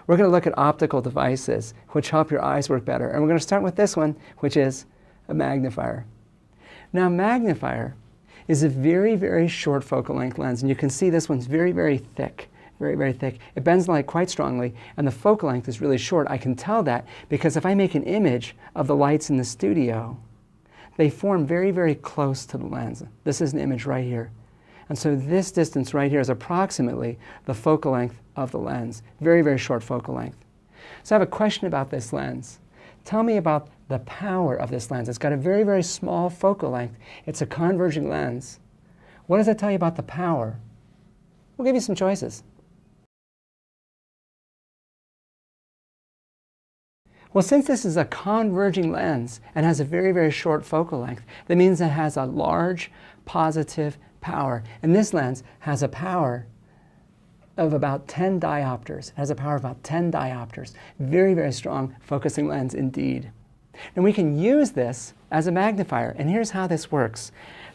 We're going to look at optical devices which help your eyes work better. And we're going to start with this one, which is a magnifier. Now, a magnifier is a very, very short focal length lens. And you can see this one's very, very thick. Very, very thick. It bends the light quite strongly, and the focal length is really short. I can tell that because if I make an image of the lights in the studio, they form very, very close to the lens. This is an image right here. And so this distance right here is approximately the focal length of the lens. Very, very short focal length. So I have a question about this lens. Tell me about the power of this lens. It's got a very, very small focal length. It's a converging lens. What does that tell you about the power? We'll give you some choices. Well, since this is a converging lens and has a very, very short focal length, that means it has a large positive power. And this lens has a power of about 10 diopters. It has a power of about 10 diopters. Very, very strong focusing lens indeed. And we can use this as a magnifier. And here's how this works.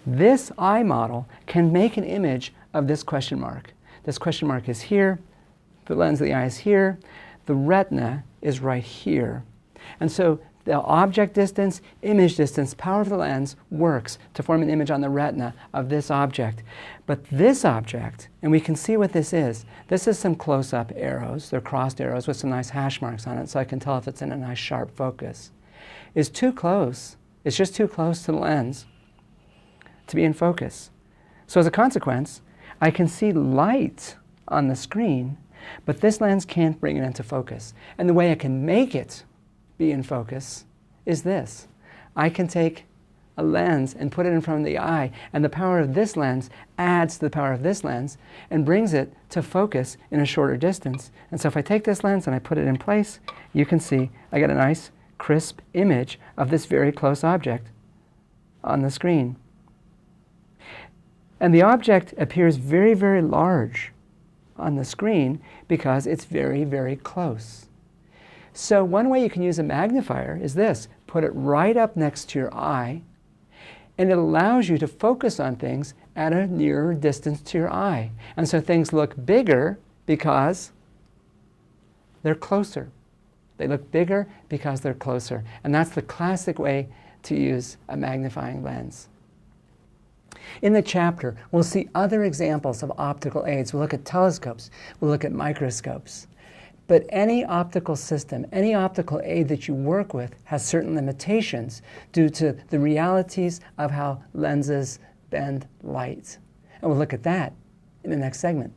This eye model can make an image of this question mark. This question mark is here. The lens of the eye is here. The retina is right here. And so the object distance, image distance, power of the lens works to form an image on the retina of this object. But this object, and we can see what this is some close-up arrows. They're crossed arrows with some nice hash marks on it, so I can tell if it's in a nice sharp focus, is too close. It's just too close to the lens to be in focus. So as a consequence, I can see light on the screen, but this lens can't bring it into focus. And the way I can make it be in focus is this. I can take a lens and put it in front of the eye, and the power of this lens adds to the power of this lens and brings it to focus in a shorter distance. And so if I take this lens and I put it in place, you can see I get a nice crisp image of this very close object on the screen. And the object appears very, very large on the screen because it's very, very close. So one way you can use a magnifier is this. Put it right up next to your eye, and it allows you to focus on things at a nearer distance to your eye. And so things look bigger because they're closer. They look bigger because they're closer. And that's the classic way to use a magnifying lens. In the chapter, we'll see other examples of optical aids. We'll look at telescopes. We'll look at microscopes. But any optical system, any optical aid that you work with has certain limitations due to the realities of how lenses bend light. And we'll look at that in the next segment.